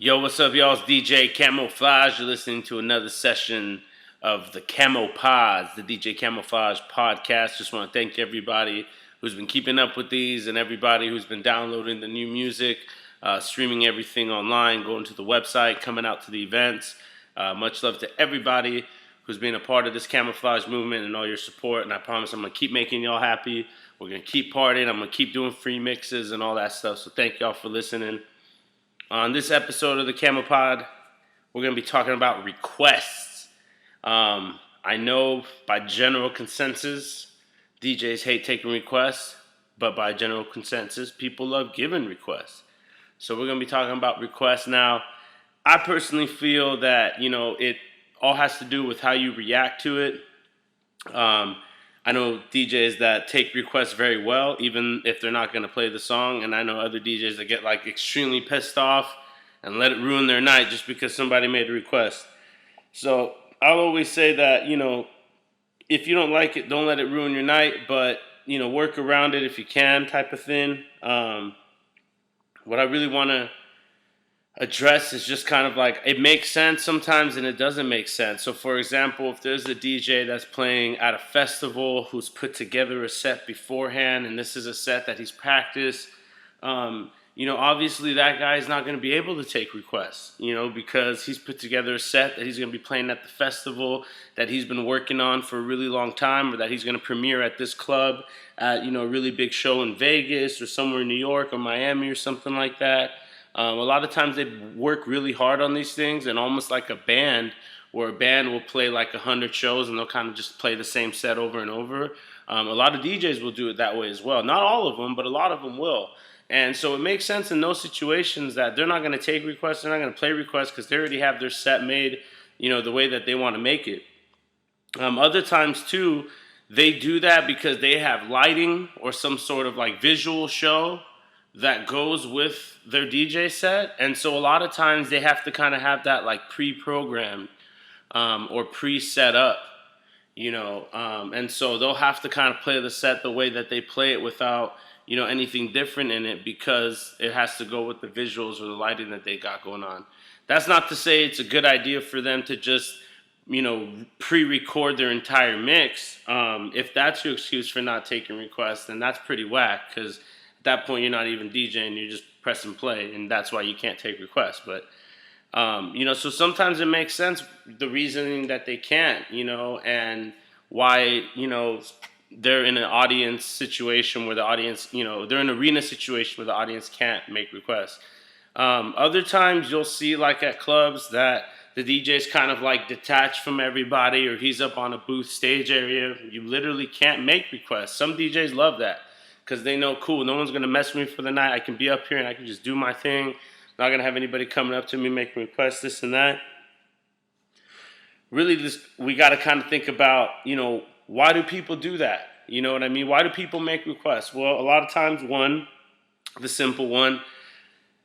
Yo, what's up, y'all? It's DJ Kamoflage. You're listening to another session of the KAMOPODs, the DJ Kamoflage Podcast. Just want to thank everybody who's been keeping up with these and everybody who's been downloading the new music, streaming everything online, going to the website, coming out to the events. Much love to everybody who's been a part of this camouflage movement and all your support. And I promise I'm going to keep making y'all happy. We're going to keep partying. I'm going to keep doing free mixes and all that stuff. So thank y'all for listening. On this episode of the KAMOPOD, we're going to be talking about requests. I know by general consensus, DJs hate taking requests, but by general consensus, people love giving requests. So we're going to be talking about requests. Now, I personally feel that, it all has to do with how you react to it. I know DJs that take requests very well, even if they're not going to play the song. And I know other DJs that get extremely pissed off and let it ruin their night just because somebody made a request. So I'll always say that, if you don't like it, don't let it ruin your night. But, work around it if you can, type of thing. What I really want to address is just kind of it makes sense sometimes and it doesn't make sense. So for example, if there's a DJ that's playing at a festival who's put together a set beforehand and this is a set that he's practiced, obviously that guy is not going to be able to take requests, because he's put together a set that he's going to be playing at the festival that he's been working on for a really long time, or that he's going to premiere at this club at, a really big show in Vegas or somewhere in New York or Miami or something like that. A lot of times they work really hard on these things, and almost like a band, where a band will play 100 shows and they'll kind of just play the same set over and over. A lot of DJs will do it that way as well. Not all of them, but a lot of them will. And so it makes sense in those situations that they're not going to take requests, they're not going to play requests because they already have their set made, the way that they want to make it. Other times too, they do that because they have lighting or some sort of visual show that goes with their DJ set. And so a lot of times they have to kind of have that pre-programmed or pre-set up, and so they'll have to kind of play the set the way that they play it without, anything different in it, because it has to go with the visuals or the lighting that they got going on. That's not to say it's a good idea for them to just, pre-record their entire mix. If that's your excuse for not taking requests, then that's pretty whack, because at that point, you're not even DJing, you're just pressing play, and that's why you can't take requests. But, so sometimes it makes sense, the reasoning that they can't, and why, they're in an audience situation where the audience, they're in an arena situation where the audience can't make requests. Other times you'll see at clubs that the DJ's kind of detached from everybody, or he's up on a booth stage area. You literally can't make requests. Some DJs love that, because they know, cool, no one's going to mess with me for the night. I can be up here and I can just do my thing. Not going to have anybody coming up to me making requests, this and that. Really, we got to kind of think about, why do people do that? You know what I mean? Why do people make requests? Well, a lot of times, the simple one,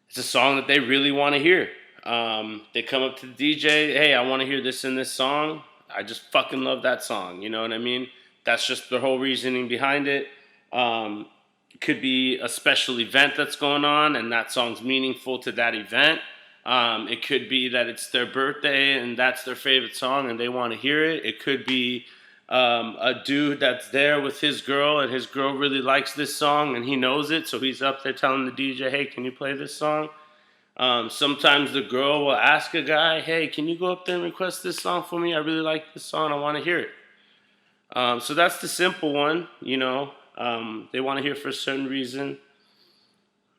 it's a song that they really want to hear. They come up to the DJ, hey, I want to hear this in this song. I just fucking love that song. You know what I mean? That's just the whole reasoning behind it. It could be a special event that's going on and that song's meaningful to that event. It could be that it's their birthday and that's their favorite song and they want to hear it. It could be a dude that's there with his girl and his girl really likes this song and he knows it, so he's up there telling the DJ, hey, can you play this song? Sometimes the girl will ask a guy, hey, can you go up there and request this song for me? I really like this song. I want to hear it. So that's the simple one, they want to hear for a certain reason,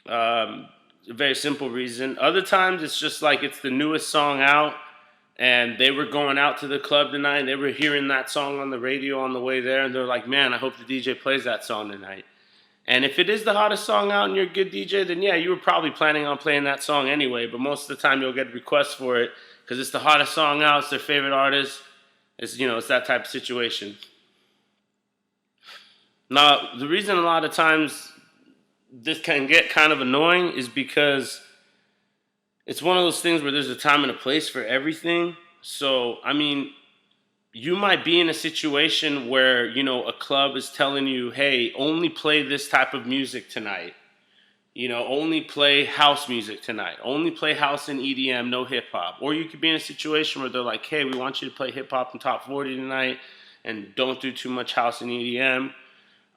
a very simple reason. Other times it's just it's the newest song out, and they were going out to the club tonight, and they were hearing that song on the radio on the way there, and they're like, man, I hope the DJ plays that song tonight. And if it is the hottest song out and you're a good DJ, then yeah, you were probably planning on playing that song anyway, but most of the time you'll get requests for it because it's the hottest song out, it's their favorite artist, it's that type of situation. Now, the reason a lot of times this can get kind of annoying is because it's one of those things where there's a time and a place for everything. So, you might be in a situation where, a club is telling you, hey, only play this type of music tonight. only play house music tonight. Only play house and EDM, no hip hop. Or you could be in a situation where they're like, hey, we want you to play hip hop and top 40 tonight, and don't do too much house and EDM.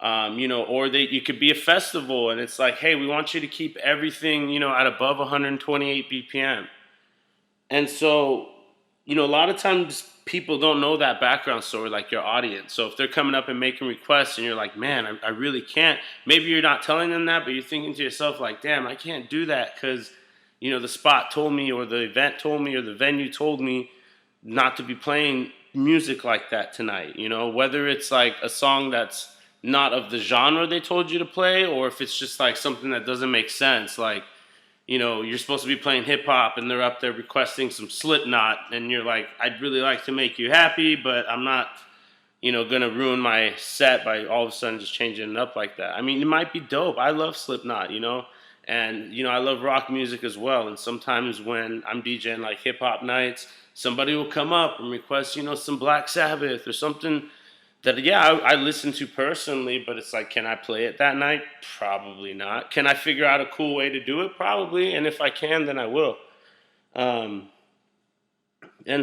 Or you could be a festival and it's like, hey, we want you to keep everything, at above 128 BPM. And so, a lot of times people don't know that background story, like your audience. So if they're coming up and making requests and you're like, man, I really can't. Maybe you're not telling them that, but you're thinking to yourself like, damn, I can't do that because, the spot told me or the event told me or the venue told me not to be playing music like that tonight. Whether it's like a song that's not of the genre they told you to play, or if it's just like something that doesn't make sense, like, you're supposed to be playing hip hop and they're up there requesting some Slipknot, and you're like, I'd really like to make you happy, but I'm not, gonna ruin my set by all of a sudden just changing it up like that. I mean, it might be dope. I love Slipknot, and I love rock music as well. And sometimes when I'm DJing like hip hop nights, somebody will come up and request, some Black Sabbath or something that, I listen to personally, but it's like, can I play it that night? Probably not. Can I figure out a cool way to do it? Probably. And if I can, then I will. And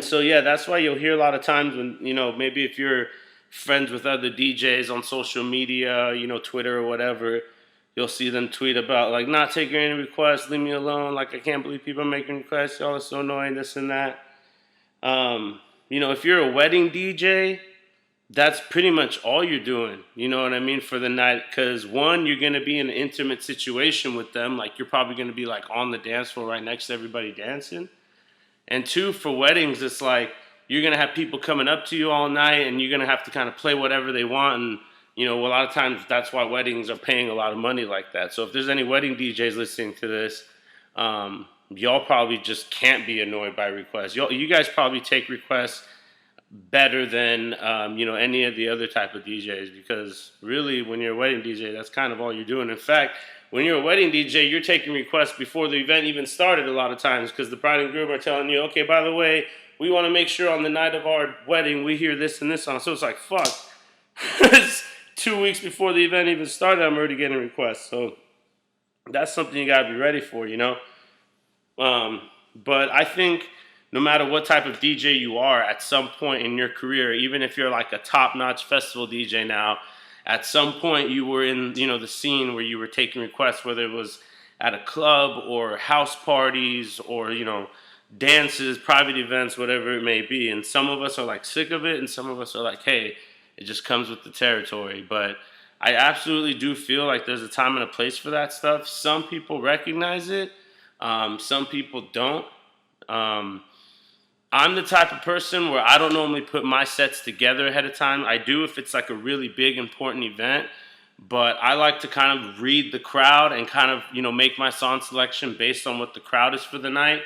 so, that's why you'll hear a lot of times when, maybe if you're friends with other DJs on social media, Twitter or whatever, you'll see them tweet about, like, not taking any requests, leave me alone. Like, I can't believe people are making requests. Y'all are so annoying, this and that. If you're a wedding DJ, that's pretty much all you're doing, for the night. Because one, you're going to be in an intimate situation with them. Like, you're probably going to be like on the dance floor right next to everybody dancing. And two, for weddings, it's like you're going to have people coming up to you all night and you're going to have to kind of play whatever they want. And, a lot of times that's why weddings are paying a lot of money like that. So if there's any wedding DJs listening to this, y'all probably just can't be annoyed by requests. You guys probably take requests better than any of the other type of DJs, because really when you're a wedding DJ, that's kind of all you're doing. In fact, when you're a wedding DJ, you're taking requests before the event even started a lot of times, because the bride and groom are telling you, okay, by the way, we want to make sure on the night of our wedding we hear this and this song. So it's like, fuck, it's 2 weeks before the event even started, I'm already getting requests. So that's something you got to be ready for, but I think no matter what type of DJ you are, at some point in your career, even if you're like a top-notch festival DJ now, at some point you were in, the scene where you were taking requests, whether it was at a club or house parties or, dances, private events, whatever it may be. And some of us are like sick of it, and some of us are like, hey, it just comes with the territory. But I absolutely do feel like there's a time and a place for that stuff. Some people recognize it. Some people don't. I'm the type of person where I don't normally put my sets together ahead of time. I do if it's like a really big, important event, but I like to kind of read the crowd and kind of, make my song selection based on what the crowd is for the night.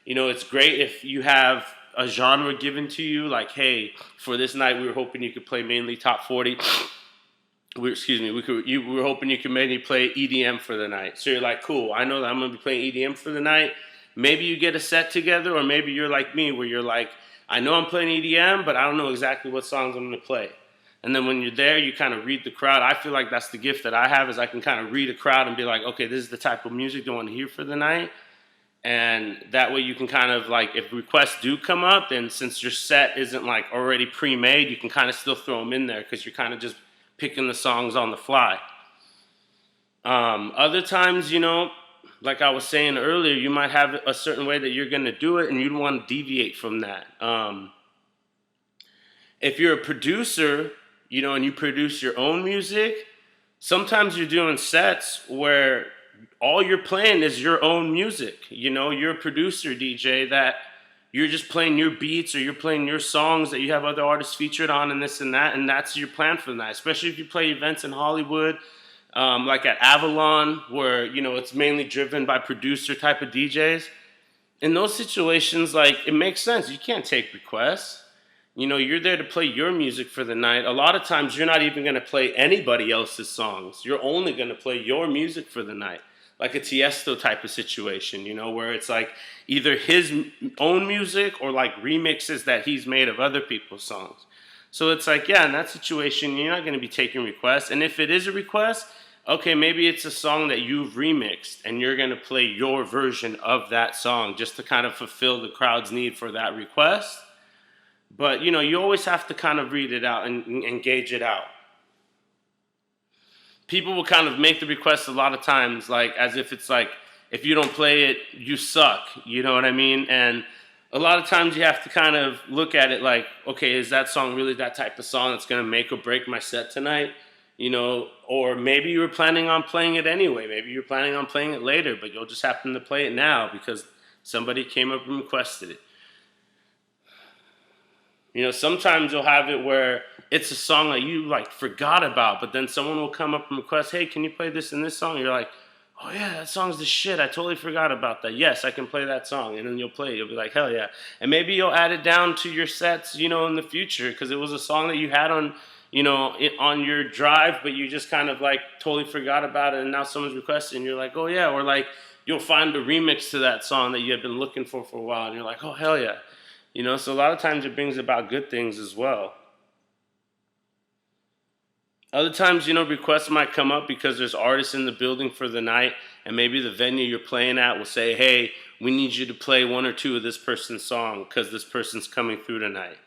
It's great if you have a genre given to you, like, hey, for this night we were hoping you could play mainly top 40. We were hoping you could mainly play EDM for the night. So you're like, cool, I know that I'm going to be playing EDM for the night. Maybe you get a set together, or maybe you're like me, where you're like, I know I'm playing EDM, but I don't know exactly what songs I'm going to play. And then when you're there, you kind of read the crowd. I feel like that's the gift that I have, is I can kind of read a crowd and be like, okay, this is the type of music they want to hear for the night. And that way you can kind of like, if requests do come up, then since your set isn't like already pre-made, you can kind of still throw them in there because you're kind of just picking the songs on the fly. Other times, like I was saying earlier, you might have a certain way that you're going to do it, and you don't want to deviate from that. If you're a producer, and you produce your own music, sometimes you're doing sets where all you're playing is your own music. You're a producer DJ that you're just playing your beats, or you're playing your songs that you have other artists featured on and this and that, and that's your plan for the night, especially if you play events in Hollywood. Like at Avalon, where, it's mainly driven by producer type of DJs. In those situations, like, it makes sense. You can't take requests. You're there to play your music for the night. A lot of times, you're not even going to play anybody else's songs. You're only going to play your music for the night. Like a Tiesto type of situation, where it's like either his own music or like remixes that he's made of other people's songs. So it's like, in that situation, you're not going to be taking requests. And if it is a request, okay, maybe it's a song that you've remixed and you're going to play your version of that song just to kind of fulfill the crowd's need for that request. But, you always have to kind of read it out and gauge it out. People will kind of make the request a lot of times, like, as if it's like, if you don't play it, you suck. You know what I mean? And a lot of times you have to kind of look at it like, okay, is that song really that type of song that's going to make or break my set tonight? Or maybe you were planning on playing it anyway. Maybe you're planning on playing it later, but you'll just happen to play it now because somebody came up and requested it. Sometimes you'll have it where it's a song that you like forgot about, but then someone will come up and request, hey, can you play this in this song? You're like, oh yeah, that song's the shit. I totally forgot about that. Yes, I can play that song. And then you'll play it. You'll be like, hell yeah. And maybe you'll add it down to your sets, in the future, because it was a song that you had on, on your drive, but you just kind of like totally forgot about it. And now someone's requesting, and you're like, oh yeah. Or like you'll find a remix to that song that you had been looking for a while. And you're like, oh hell yeah. So a lot of times it brings about good things as well. Other times, requests might come up because there's artists in the building for the night, and maybe the venue you're playing at will say, hey, we need you to play one or two of this person's song because this person's coming through tonight.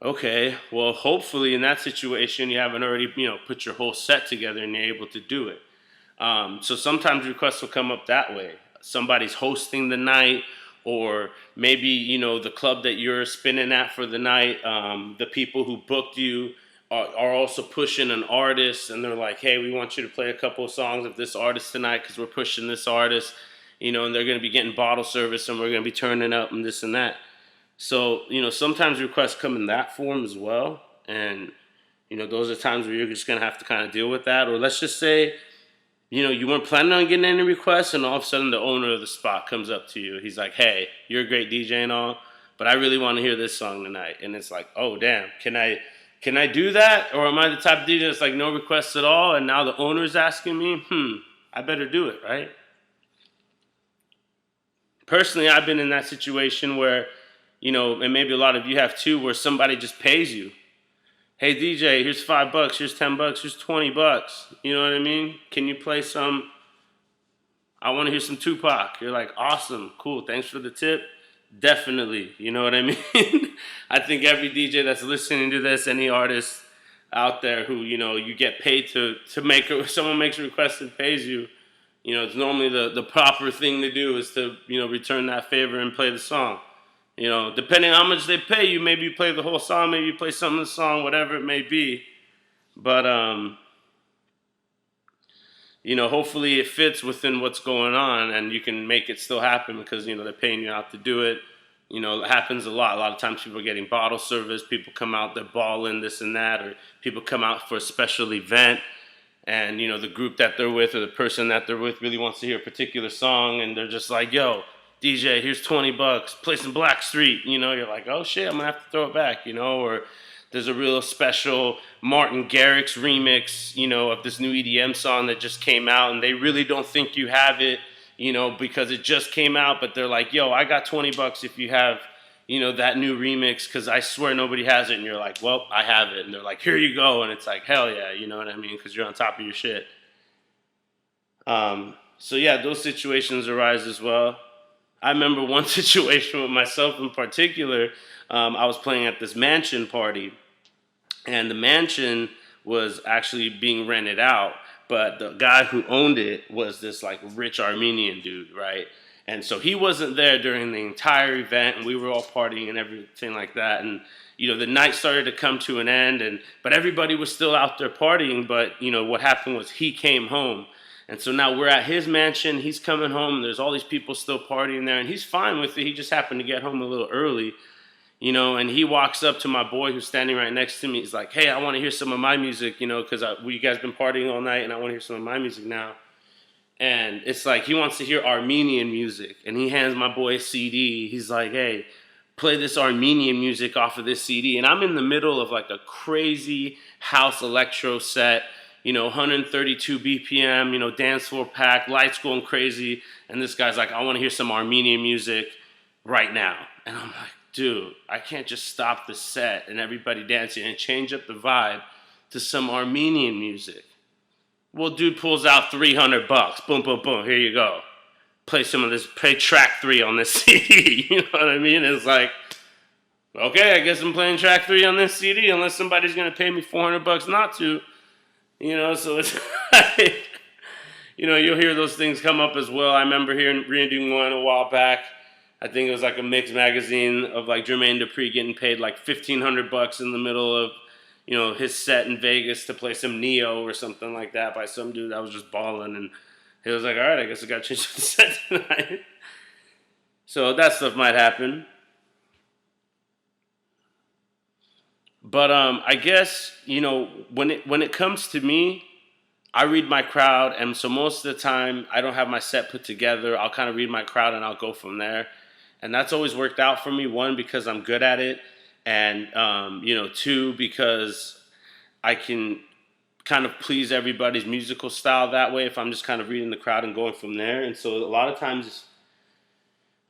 Okay, well, hopefully in that situation you haven't already, put your whole set together and you're able to do it. So sometimes requests will come up that way. Somebody's hosting the night, or maybe, the club that you're spinning at for the night, the people who booked you are also pushing an artist, and they're like, hey, we want you to play a couple of songs of this artist tonight because we're pushing this artist, and they're going to be getting bottle service and we're going to be turning up and this and that. So, sometimes requests come in that form as well, and, those are times where you're just going to have to kind of deal with that. Or let's just say, you weren't planning on getting any requests, and all of a sudden the owner of the spot comes up to you. He's like, hey, you're a great DJ and all, but I really want to hear this song tonight. And it's like, oh, damn, can I do that? Or am I the type of DJ that's like no requests at all, and now the owner's asking me? I better do it, right? Personally, I've been in that situation where, and maybe a lot of you have too, where somebody just pays you. Hey DJ, here's $5, here's $10, here's $20. You know what I mean? Can you play some? I want to hear some Tupac. You're like, awesome, cool, thanks for the tip. Definitely, you know what I mean? I think every DJ that's listening to this, any artist out there who, you get paid to make, someone makes a request and pays you, it's normally the proper thing to do is to, return that favor and play the song. Depending on how much they pay you, maybe you play the whole song, maybe you play some of the song, whatever it may be. But, hopefully it fits within what's going on and you can make it still happen because, they're paying you out to do it. It happens a lot. A lot of times people are getting bottle service, people come out, they're balling, this and that, or people come out for a special event and, the group that they're with or the person that they're with really wants to hear a particular song and they're just like, yo, DJ, here's $20, play some Blackstreet. You're like, oh shit, I'm gonna have to throw it back, or there's a real special Martin Garrix remix, of this new EDM song that just came out, and they really don't think you have it, because it just came out, but they're like, yo, I got $20 if you have, that new remix, because I swear nobody has it, and you're like, well, I have it, and they're like, here you go, and it's like, hell yeah, you know what I mean, because you're on top of your shit. So yeah, those situations arise as well. I remember one situation with myself in particular. I was playing at this mansion party, and the mansion was actually being rented out, but the guy who owned it was this like rich Armenian dude, right? And so he wasn't there during the entire event, and we were all partying and everything like that. And the night started to come to an end, but everybody was still out there partying. But what happened was he came home. And so now we're at his mansion, he's coming home, and there's all these people still partying there, and he's fine with it. He just happened to get home a little early, and he walks up to my boy who's standing right next to me. He's like, hey, I want to hear some of my music, because you guys been partying all night, and I want to hear some of my music now. And it's like he wants to hear Armenian music, and he hands my boy a CD. He's like, hey, play this Armenian music off of this CD. And I'm in the middle of like a crazy house electro set, 132 BPM, dance floor packed, lights going crazy. And this guy's like, I want to hear some Armenian music right now. And I'm like, dude, I can't just stop the set and everybody dancing and change up the vibe to some Armenian music. Well, dude pulls out $300. Boom, boom, boom. Here you go. Play some of this. Play track 3 on this CD. You know what I mean? It's like, okay, I guess I'm playing track 3 on this CD unless somebody's gonna pay me $400 not to. You know, so it's like, you know, you'll hear those things come up as well. I remember reading one a while back. I think it was like a mixed magazine of like Jermaine Dupri getting paid like $1,500 in the middle of, you know, his set in Vegas to play some Neo or something like that by some dude that was just balling, and he was like, all right, I guess I got to change the set tonight. So that stuff might happen. But I guess, you know, when it comes to me, I read my crowd, and so most of the time I don't have my set put together. I'll kind of read my crowd and I'll go from there. And that's always worked out for me. 1, because I'm good at it, and you know, 2, because I can kind of please everybody's musical style that way if I'm just kind of reading the crowd and going from there. And so a lot of times,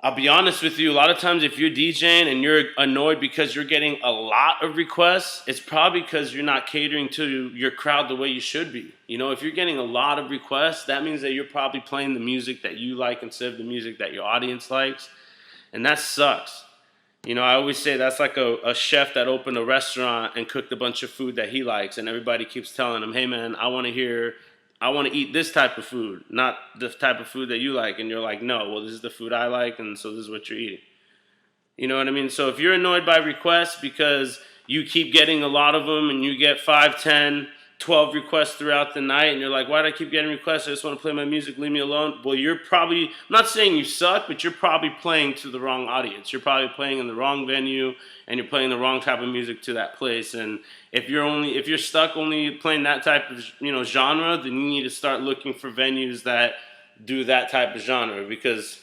I'll be honest with you, a lot of times if you're DJing and you're annoyed because you're getting a lot of requests, it's probably because you're not catering to your crowd the way you should be. You know, if you're getting a lot of requests, that means that you're probably playing the music that you like instead of the music that your audience likes. And that sucks. You know, I always say that's like a chef that opened a restaurant and cooked a bunch of food that he likes, and everybody keeps telling him, hey man, I want to eat this type of food, not the type of food that you like. And you're like, no, well, this is the food I like, and so this is what you're eating. You know what I mean? So if you're annoyed by requests because you keep getting a lot of them and you get 5, 10, 12 requests throughout the night, and you're like, why do I keep getting requests? I just want to play my music, leave me alone. Well, you're probably, I'm not saying you suck, but you're probably playing to the wrong audience. You're probably playing in the wrong venue, and you're playing the wrong type of music to that place. And if you're stuck only playing that type of, you know, genre, then you need to start looking for venues that do that type of genre. Because,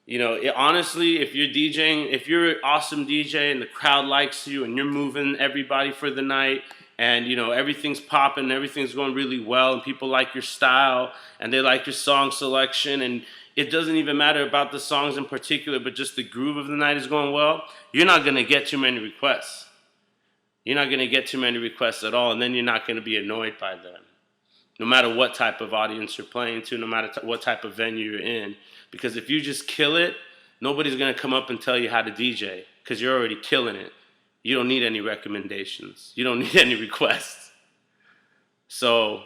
you know, honestly, if you're DJing, if you're an awesome DJ and the crowd likes you and you're moving everybody for the night, and, you know, everything's popping, everything's going really well, and people like your style, and they like your song selection, and it doesn't even matter about the songs in particular, but just the groove of the night is going well, you're not going to get too many requests. You're not going to get too many requests at all, and then you're not going to be annoyed by them. No matter what type of audience you're playing to, no matter what type of venue you're in. Because if you just kill it, nobody's going to come up and tell you how to DJ, because you're already killing it. You don't need any recommendations. You don't need any requests. So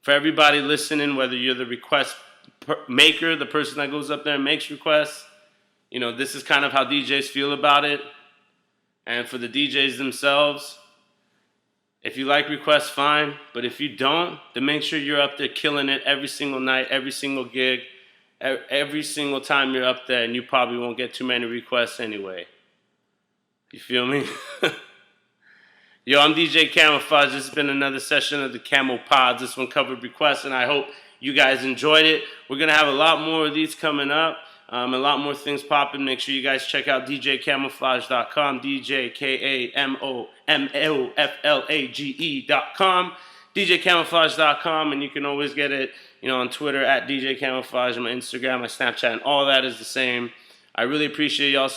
for everybody listening, whether you're the request maker, the person that goes up there and makes requests, you know, this is kind of how DJs feel about it. And for the DJs themselves, if you like requests, fine. But if you don't, then make sure you're up there killing it every single night, every single gig, every single time you're up there, and you probably won't get too many requests anyway. You feel me? Yo, I'm DJ Kamoflage. This has been another session of the KAMOPOD. This one covered requests, and I hope you guys enjoyed it. We're going to have a lot more of these coming up, a lot more things popping. Make sure you guys check out djkamoflage.com, DJKAMOFLAGE.com, djkamoflage.com, and you can always get it, you know, on Twitter at DJ Kamoflage, and my Instagram, my Snapchat, and all that is the same. I really appreciate y'all.